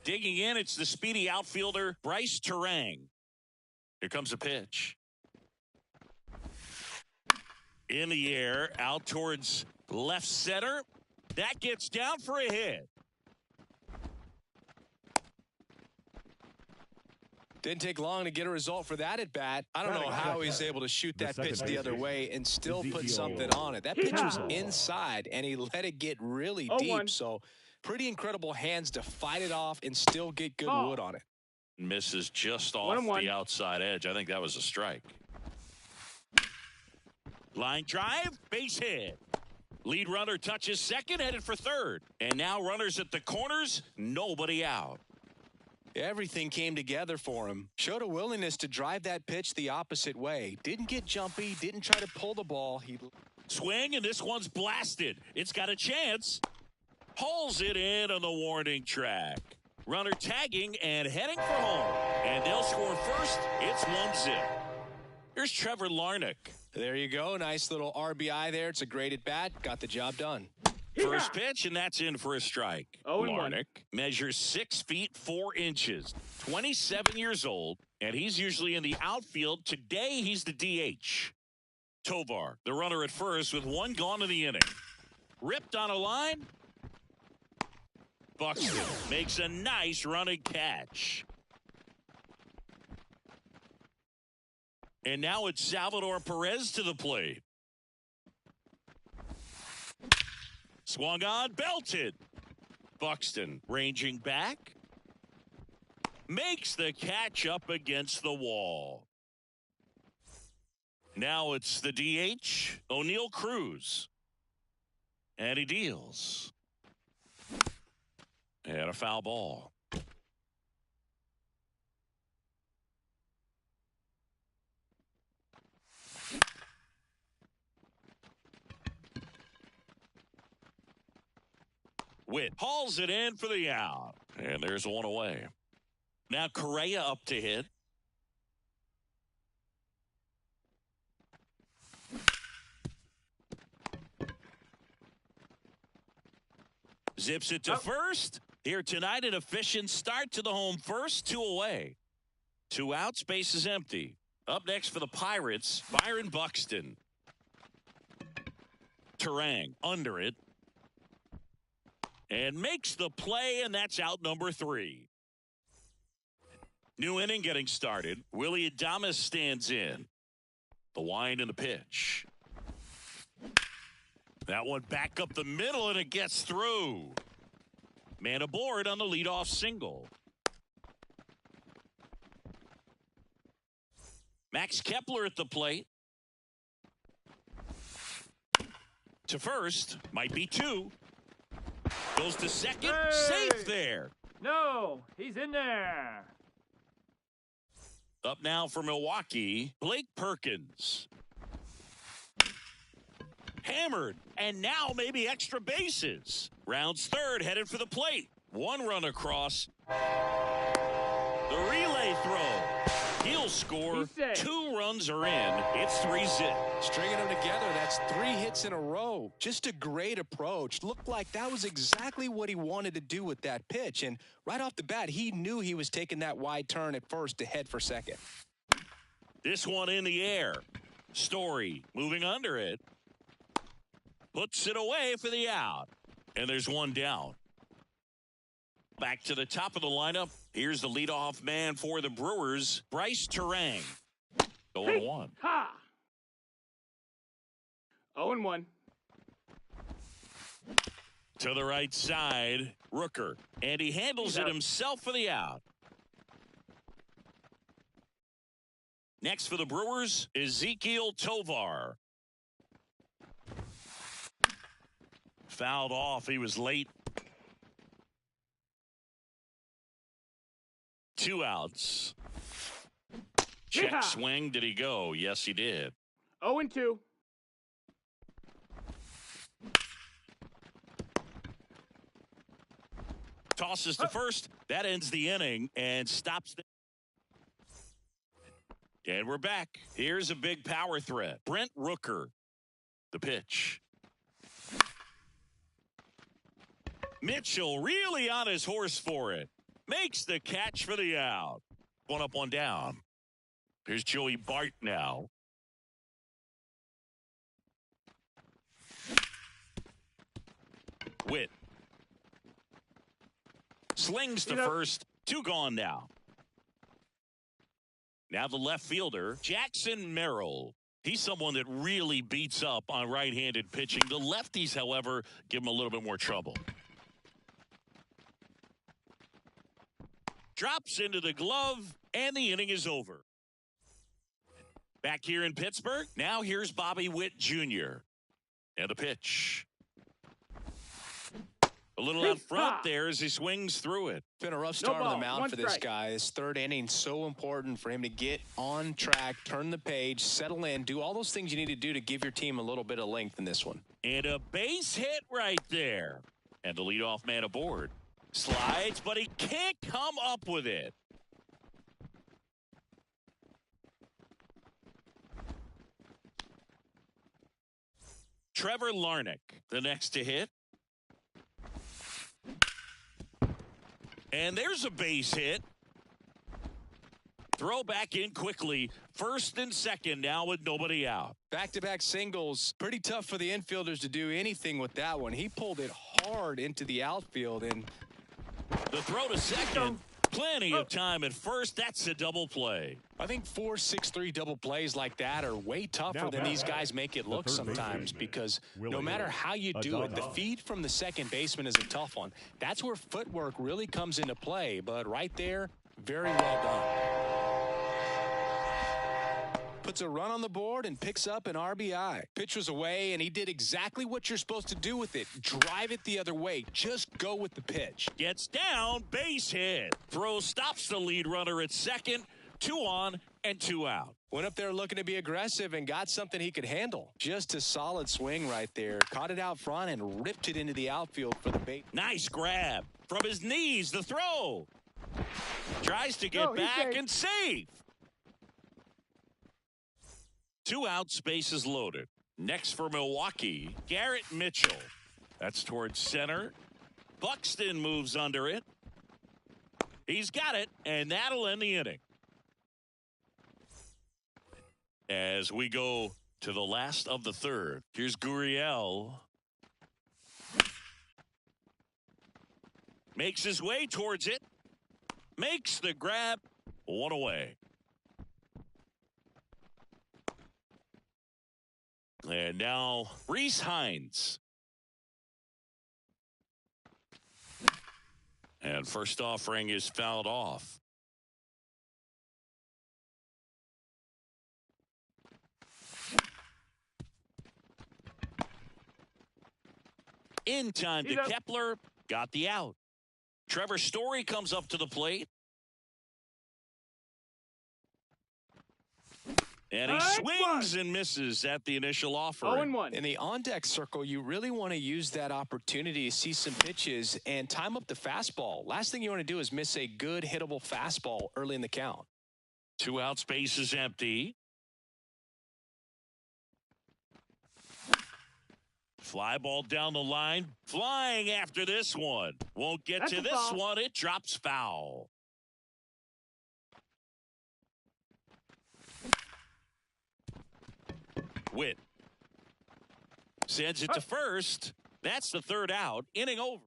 Digging in, it's the speedy outfielder, Bryce Turang. Here comes a pitch. In the air, out towards left center. That gets down for a hit. Didn't take long to get a result for that at bat. I don't know how he's able to shoot that pitch the other way and still put something on it. That pitch was inside, and he let it get really deep. So pretty incredible hands to fight it off and still get good wood on it. Misses just off the outside edge. I think that was a strike. Line drive, base hit. Lead runner touches second, headed for third. And now runners at the corners, nobody out. Everything came together for him. Showed a willingness to drive that pitch the opposite way. Didn't get jumpy, didn't try to pull the ball. He swing, and this one's blasted. It's got a chance. Hauls it in on the warning track. Runner tagging and heading for home. And they'll score first. It's 1-0. Here's Trevor Larnach. There you go. Nice little RBI there. It's a great at bat. Got the job done. First pitch, and that's in for a strike. Larnach measures 6 feet 4 inches, 27 years old, and he's usually in the outfield. Today, he's the DH. Tovar, the runner at first with 1 gone in the inning. Ripped on a line. Buxton makes a nice running catch. And now it's Salvador Perez to the plate. Swung on, belted. Buxton ranging back. Makes the catch up against the wall. Now it's the DH, O'Neal Cruz. And he deals. And a foul ball. Witt hauls it in for the out. And there's one away. Now Correa up to hit. Zips it to first. Here tonight, an efficient start to the home first. 2 away. 2 outs, base is empty. Up next for the Pirates, Byron Buxton. Turang under it. And makes the play, and that's out number 3. New inning getting started. Willy Adames stands in. The wind and the pitch. That one back up the middle, and it gets through. Man aboard on the leadoff single. Max Kepler at the plate. To first, might be 2. Goes to second, safe there. No, he's in there. Up now for Milwaukee, Blake Perkins. Hammered, and now maybe extra bases. Rounds third, headed for the plate. 1 run across. The relay throw. He'll score. 2 runs are in. It's 3-zip. Stringing them together, that's 3 hits in a row. Just a great approach. Looked like that was exactly what he wanted to do with that pitch. And right off the bat, he knew he was taking that wide turn at first to head for second. This one in the air. Story moving under it. Puts it away for the out. And there's 1 down. Back to the top of the lineup. Here's the leadoff man for the Brewers, Bryce Turang. 0-1. Ha! 0-1. To the right side, Rooker. And he handles it himself for the out. Next for the Brewers, Ezequiel Tovar. Fouled off. He was late. 2 outs. Check swing. Did he go? Yes, he did. 0-2. Tosses to first. That ends the inning and stops the. And we're back. Here's a big power threat. Brent Rooker. The pitch. Mitchell really on his horse for it. Makes the catch for the out. One up, one down. Here's Joey Bart now. Witt. Slings to first. Two gone now. Now the left fielder, Jackson Merrill. He's someone that really beats up on right-handed pitching. The lefties, however, give him a little bit more trouble. Drops into the glove, and the inning is over. Back here in Pittsburgh, now here's Bobby Witt Jr. And the pitch. A little out front there as he swings through it. Been a rough start on the mound for this guy. His third inning, so important for him to get on track, turn the page, settle in, do all those things you need to do to give your team a little bit of length in this one. And a base hit right there. And the leadoff man aboard. Slides, but he can't come up with it. Trevor Larnach, the next to hit. And there's a base hit. Throw back in quickly. First and second now with nobody out. Back-to-back singles. Pretty tough for the infielders to do anything with that one. He pulled it hard into the outfield. And the throw to second. Plenty of time at first. That's a double play. I think 4-6-3 double plays like that are way tougher than these guys make it look sometimes, because no matter how you do it, the feed from the second baseman is a tough one. That's where footwork really comes into play. But right there, very well done. Puts a run on the board and picks up an RBI. Pitch was away, and he did exactly what you're supposed to do with it. Drive it the other way. Just go with the pitch. Gets down, base hit. Throw stops the lead runner at second. 2 on and 2 out. Went up there looking to be aggressive and got something he could handle. Just a solid swing right there. Caught it out front and ripped it into the outfield for the bait. Nice grab. From his knees, the throw. Tries to get back and safe. 2 outs, bases loaded. Next for Milwaukee, Garrett Mitchell. That's towards center. Buxton moves under it. He's got it, and that'll end the inning. As we go to the last of the third, here's Gurriel. Makes his way towards it. Makes the grab. 1 away. And now Rhys Hines. And first offering is fouled off. In time to Kepler. Got the out. Trevor Story comes up to the plate. And he swings and misses at the initial offer. 0-1. In the on-deck circle, you really want to use that opportunity to see some pitches and time up the fastball. Last thing you want to do is miss a good hittable fastball early in the count. 2 out, space is empty. Fly ball down the line. Flying after this one. Won't get to this one. It drops foul. Witt sends it to first. That's the 3rd out. Inning over.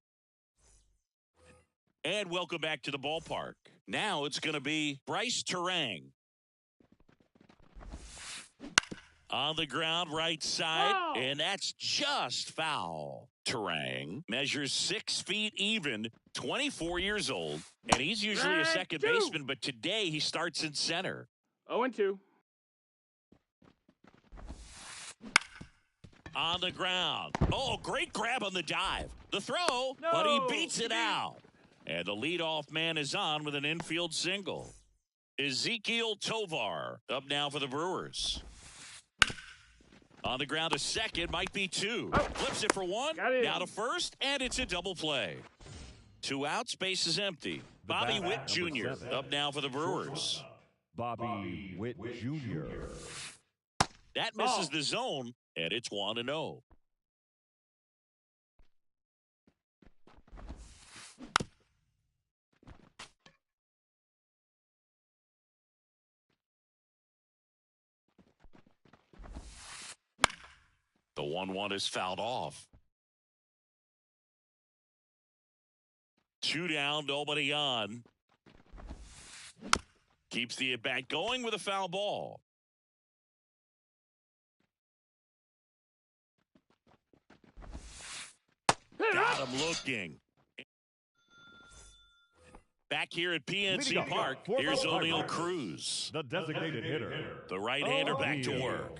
And welcome back to the ballpark. Now it's going to be Bryce Turang. On the ground, right side, and that's just foul. Turang measures 6 feet even, 24 years old, and he's usually a second baseman, but today he starts in center. 0-2. On the ground. Oh, great grab on the dive. The throw, but he beats it out. And the leadoff man is on with an infield single. Ezequiel Tovar up now for the Brewers. On the ground to second, might be 2. Flips it for 1. Now to first, and it's a double play. 2 outs, base is empty. Bobby Witt Jr. up now for the Brewers. Bobby Witt Jr. That misses the zone, and it's 1-0. The 1-1 is fouled off. 2 down, nobody on. Keeps the at-bat going with a foul ball. Got him looking. Back here at PNC Park, here's O'Neal Cruz, the designated hitter. The right-hander back to work.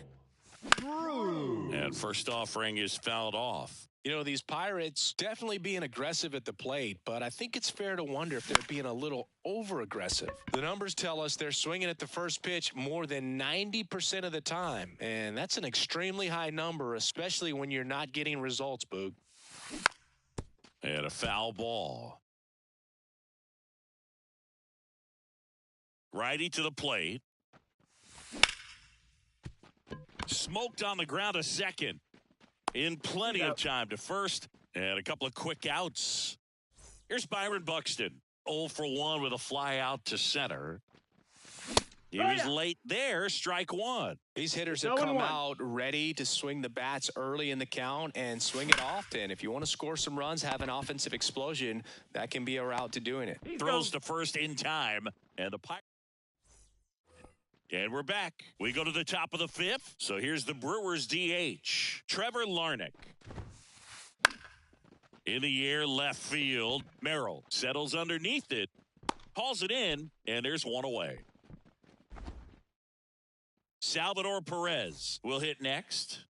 Cruz. And first offering is fouled off. You know, these Pirates definitely being aggressive at the plate, but I think it's fair to wonder if they're being a little over-aggressive. The numbers tell us they're swinging at the first pitch more than 90% of the time, and that's an extremely high number, especially when you're not getting results, Boog. And a foul ball. Righty to the plate. Smoked on the ground to second. In plenty of time to first. And a couple of quick outs. Here's Byron Buxton. 0 for 1 with a fly out to center. He was late there. Strike one. These hitters have come out ready to swing the bats early in the count and swing it often. If you want to score some runs, have an offensive explosion, that can be a route to doing it. Throws to first in time. And the Pirates. And we're back. We go to the top of the 5th. So here's the Brewers DH, Trevor Larnach. In the air, left field. Merrill settles underneath it. Hauls it in, and there's one away. Salvador Perez will hit next.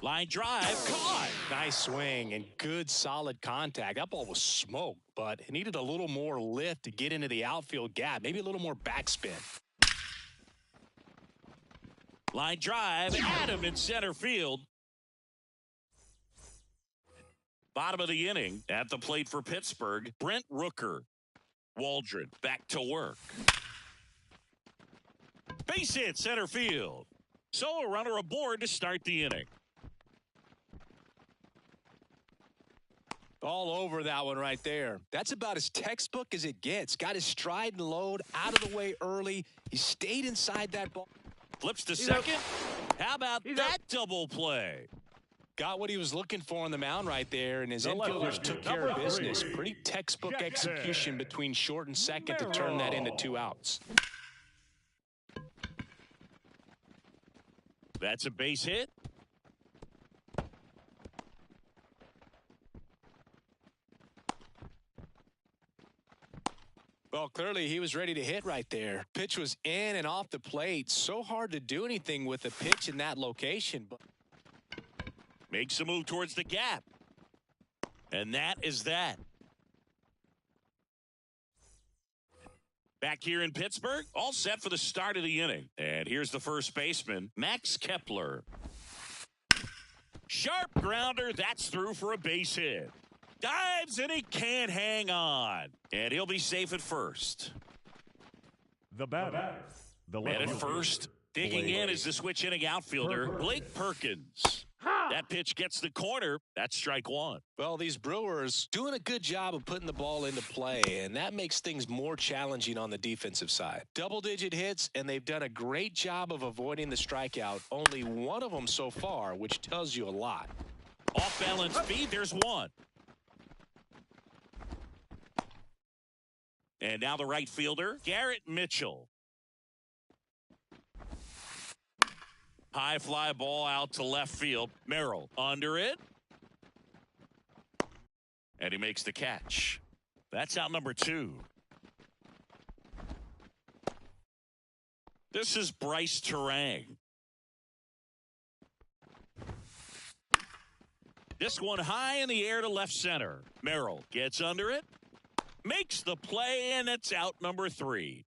Line drive, caught. Nice swing and good solid contact. That ball was smoked, but it needed a little more lift to get into the outfield gap. Maybe a little more backspin. Line drive, Adam in center field. Bottom of the inning at the plate for Pittsburgh, Brent Rooker. Waldron back to work. Base hit center field. So a runner aboard to start the inning. All over that one right there. That's about as textbook as it gets. Got his stride and load out of the way early. He stayed inside that ball. Flips to second. How about that double play? Got what he was looking for on the mound right there, and his infielders took care of business. Pretty textbook execution between short and second to turn that into 2 outs. That's a base hit. Well, clearly he was ready to hit right there. Pitch was in and off the plate. So hard to do anything with a pitch in that location. But makes a move towards the gap. And that is that. Back here in Pittsburgh, all set for the start of the inning. And here's the first baseman, Max Kepler. Sharp grounder, that's through for a base hit. Dives and he can't hang on. And he'll be safe at first. The batter. The man at first, digging in is the switch hitting outfielder, Blake Perkins. That pitch gets the corner. That's strike one. Well, these Brewers doing a good job of putting the ball into play, and that makes things more challenging on the defensive side. Double-digit hits, and they've done a great job of avoiding the strikeout. Only one of them so far, which tells you a lot. Off-balance feed, there's one. And now the right fielder, Garrett Mitchell. High fly ball out to left field. Merrill under it. And he makes the catch. That's out number 2. This is Bryce Terang. This one high in the air to left center. Merrill gets under it. Makes the play, and it's out number 3.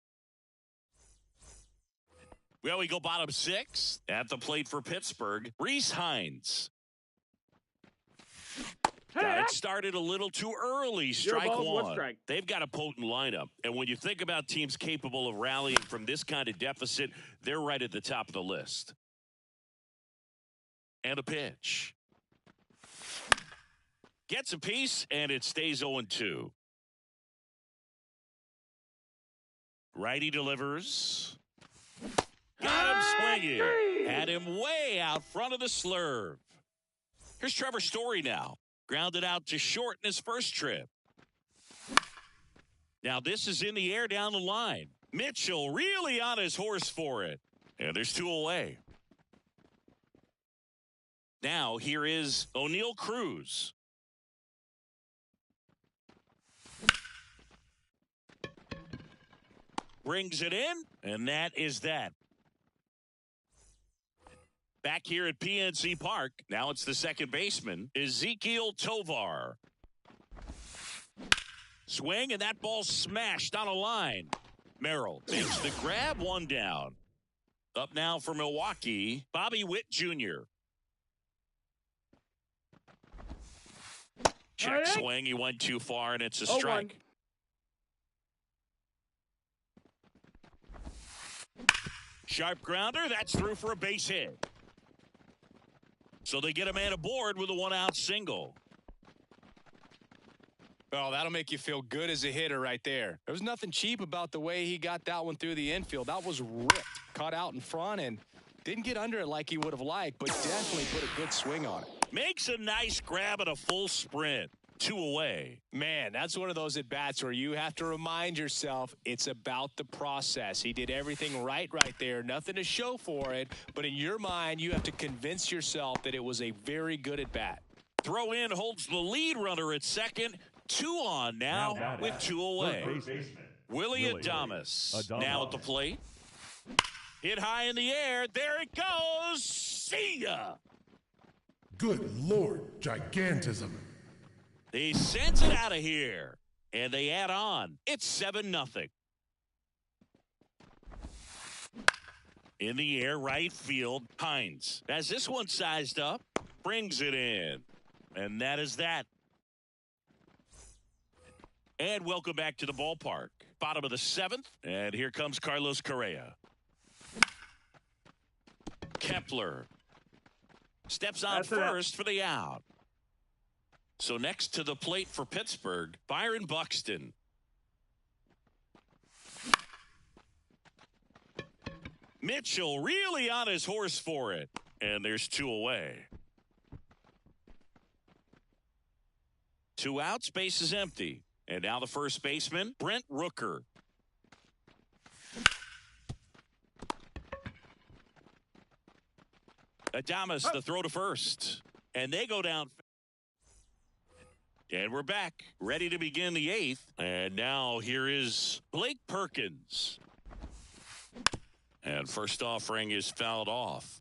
Well, we go bottom 6 at the plate for Pittsburgh. Rhys Hines. Got it started a little too early. Strike one. They've got a potent lineup. And when you think about teams capable of rallying from this kind of deficit, they're right at the top of the list. And a pitch. Gets a piece, and it stays 0-2. Righty delivers. Got him swinging. Had him way out front of the slurve. Here's Trevor Story now. Grounded out to short in his first trip. Now this is in the air down the line. Mitchell really on his horse for it. And there's 2 away. Now here is O'Neal Cruz. Brings it in, and that is that. Back here at PNC Park, now it's the second baseman, Ezequiel Tovar. Swing, and that ball smashed on a line. Merrill makes the grab, 1 down. Up now for Milwaukee, Bobby Witt Jr. Check swing, he went too far, and it's a strike. 0-1. Sharp grounder, that's through for a base hit. So they get a man aboard with a 1-out single. Well, that'll make you feel good as a hitter right there. There was nothing cheap about the way he got that one through the infield. That was ripped, caught out in front, and didn't get under it like he would have liked, but definitely put a good swing on it. Makes a nice grab at a full sprint. 2 away. Man, that's one of those at-bats where you have to remind yourself it's about the process. He did everything right there. Nothing to show for it, but in your mind, you have to convince yourself that it was a very good at-bat. Throw in holds the lead runner at second. 2 on now with 2 away. Willie Adames now at the plate. Hit high in the air. There it goes. See ya. Good Lord, gigantism. He sends it out of here. And they add on. It's 7-0. In the air, right field, Hines. As this one sized up, brings it in. And that is that. And welcome back to the ballpark. Bottom of the 7th. And here comes Carlos Correa. Kepler steps on first for the out. So next to the plate for Pittsburgh, Byron Buxton. Mitchell really on his horse for it. And there's 2 away. 2 outs, base is empty. And now the first baseman, Brent Rooker. Adames, the throw to first. And they go down. And we're back, ready to begin the 8th. And now here is Blake Perkins. And first offering is fouled off.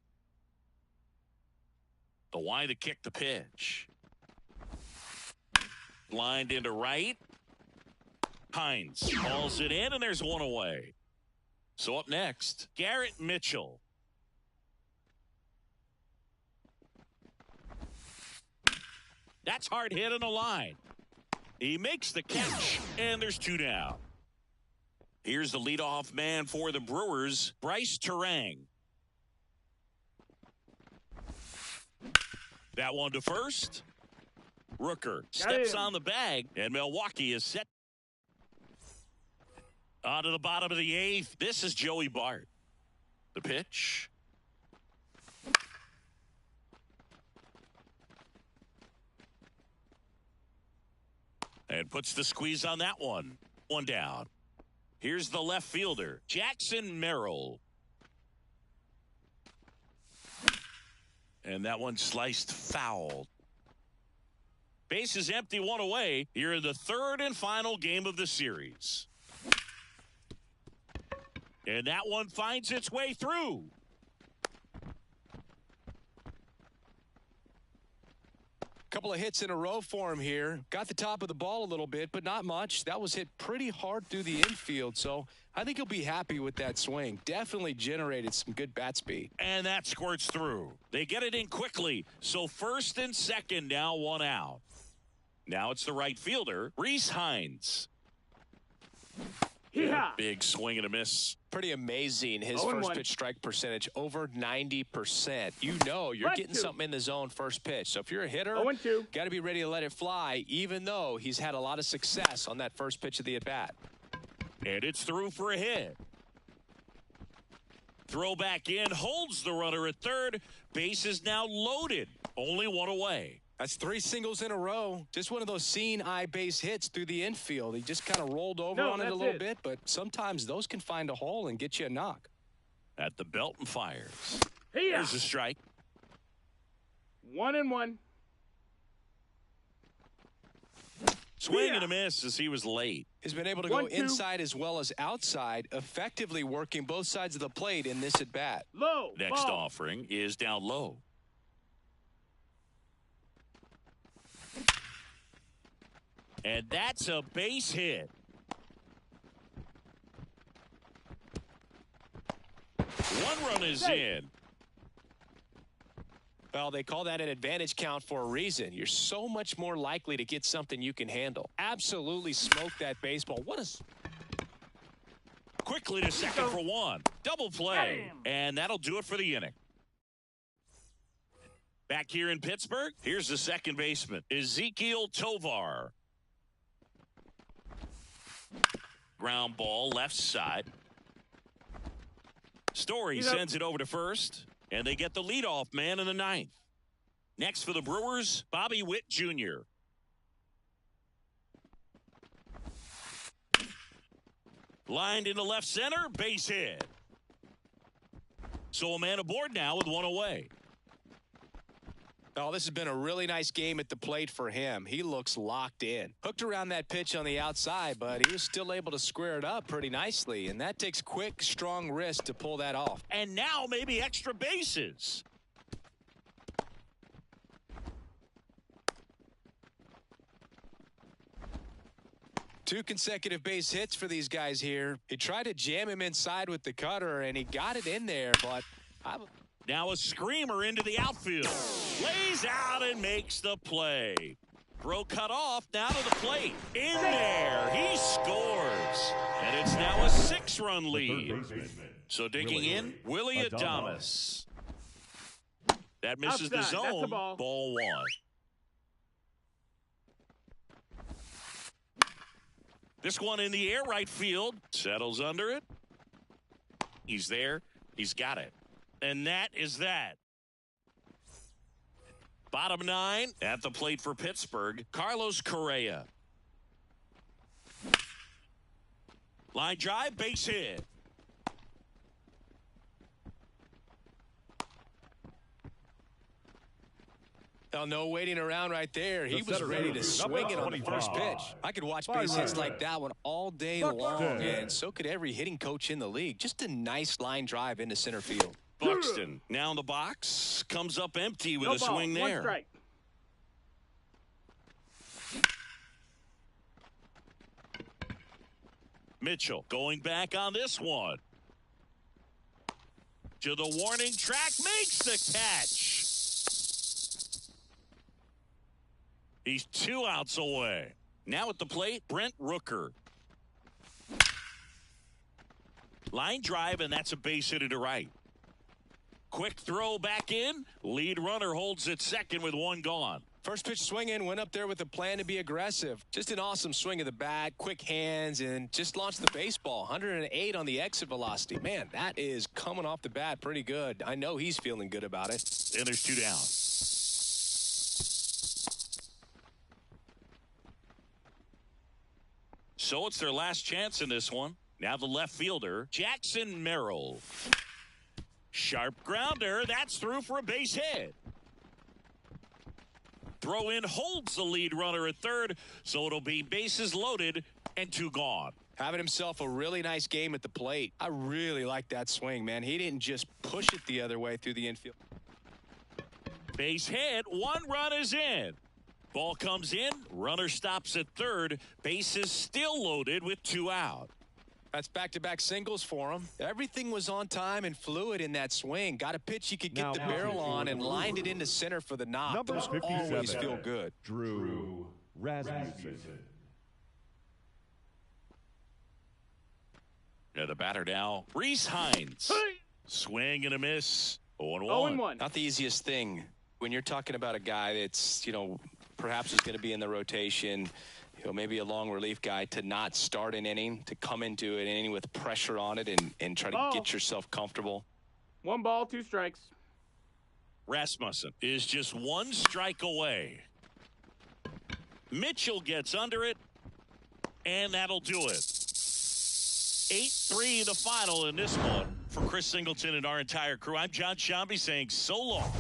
The Y to kick the pitch. Lined into right. Hines calls it in, and there's 1 away. So up next, Garrett Mitchell. That's hard hit on the line. He makes the catch, and there's 2 down. Here's the leadoff man for the Brewers, Bryce Turang. That one to first. Rooker steps on the bag, and Milwaukee is set. On to the bottom of the 8th. This is Joey Bart. The pitch. And puts the squeeze on that one. 1 down. Here's the left fielder, Jackson Merrill. And that one sliced foul. Base is empty, 1 away. Here in the 3rd and final game of the series. And that one finds its way through. Couple of hits in a row for him here. Got the top of the ball a little bit, but not much. That was hit pretty hard through the infield, so I think he'll be happy with that swing. Definitely generated some good bat speed. And that squirts through. They get it in quickly, so first and second now 1 out. Now it's the right fielder, Reese Hines. Yeah. Big swing and a miss. Pretty amazing. His first pitch strike percentage over 90%. You know you're getting something in the zone first pitch. So if you're a hitter, got to be ready to let it fly, even though he's had a lot of success on that first pitch of the at-bat. And it's through for a hit. Throw back in, holds the runner at third. Base is now loaded. Only one away. That's 3 singles in a row. Just one of those seeing eye base hits through the infield. He just kind of rolled over on it a little bit, but sometimes those can find a hole and get you a knock. At the belt and fires. Hey-ya. There's a strike. 1-1. Swing and a miss as he was late. He's been able to go inside as well as outside, effectively working both sides of the plate in this at-bat. Low. Next ball. offering is down low. And that's a base hit. One run is in. Well, they call that an advantage count for a reason. You're so much more likely to get something you can handle. Absolutely smoke that baseball. What a... Quickly to second for one. Double play. And that'll do it for the inning. Back here in Pittsburgh, here's the second baseman, Ezequiel Tovar. Ground ball left side. Story sends it over to first, and they get the leadoff man in the ninth. Next for the Brewers, Bobby Witt Jr. Lined into left center, base hit. So a man aboard now with one away. Oh, this has been a really nice game at the plate for him. He looks locked in. Hooked around that pitch on the outside, but he was still able to square it up pretty nicely, and that takes quick, strong wrist to pull that off. And now maybe extra bases. Two consecutive base hits for these guys here. He tried to jam him inside with the cutter, and he got it in there, but... Now a screamer into the outfield. Lays out and makes the play. Throw cut off, now to the plate. In there, he scores. And it's now a 6-run lead. So digging in, Willie Adames. That misses the zone. Ball 1. This one in the air, right field. Settles under it. He's there. He's got it. And that is that. Bottom 9 at the plate for Pittsburgh, Carlos Correa. Line drive, base hit. Well, no waiting around right there. He was ready to swing it on the first pitch. I could watch base hits like that one all day long, and so could every hitting coach in the league. Just a nice line drive into center field. Buxton now in the box, comes up empty with a swing there. 1 strike. Mitchell going back on this one. To the warning track, makes the catch. He's 2 outs away. Now at the plate, Brent Rooker. Line drive, and that's a base hit to right. Quick throw back in. Lead runner holds at second with 1 gone. First pitch swinging, went up there with a plan to be aggressive. Just an awesome swing of the bat, quick hands, and just launched the baseball. 108 on the exit velocity. Man, that is coming off the bat pretty good. I know he's feeling good about it. And there's 2 down. So it's their last chance in this one. Now the left fielder, Jackson Merrill. Sharp grounder. That's through for a base hit. Throw in holds the lead runner at third, so it'll be bases loaded and 2 gone. Having himself a really nice game at the plate. I really like that swing, man. He didn't just push it the other way through the infield. Base hit. 1 run is in. Ball comes in. Runner stops at third. Bases still loaded with 2 out. That's back-to-back singles for him. Everything was on time and fluid in that swing. Got a pitch he could get the barrel on and lined it into center for the knock. Those always feel good. Drew Rasmussen. Yeah, the batter now, Reese Hines. Swing and a miss. 0-1. 0-1. Not the easiest thing when you're talking about a guy that's, perhaps is going to be in the rotation, maybe a long relief guy, to not start an inning, to come into an inning with pressure on it and try to get yourself comfortable. 1 ball, 2 strikes. Rasmussen is just 1 strike away. Mitchell gets under it, and that'll do it. 8-3 the final in this one. For Chris Singleton and our entire crew, I'm John Shambi saying so long.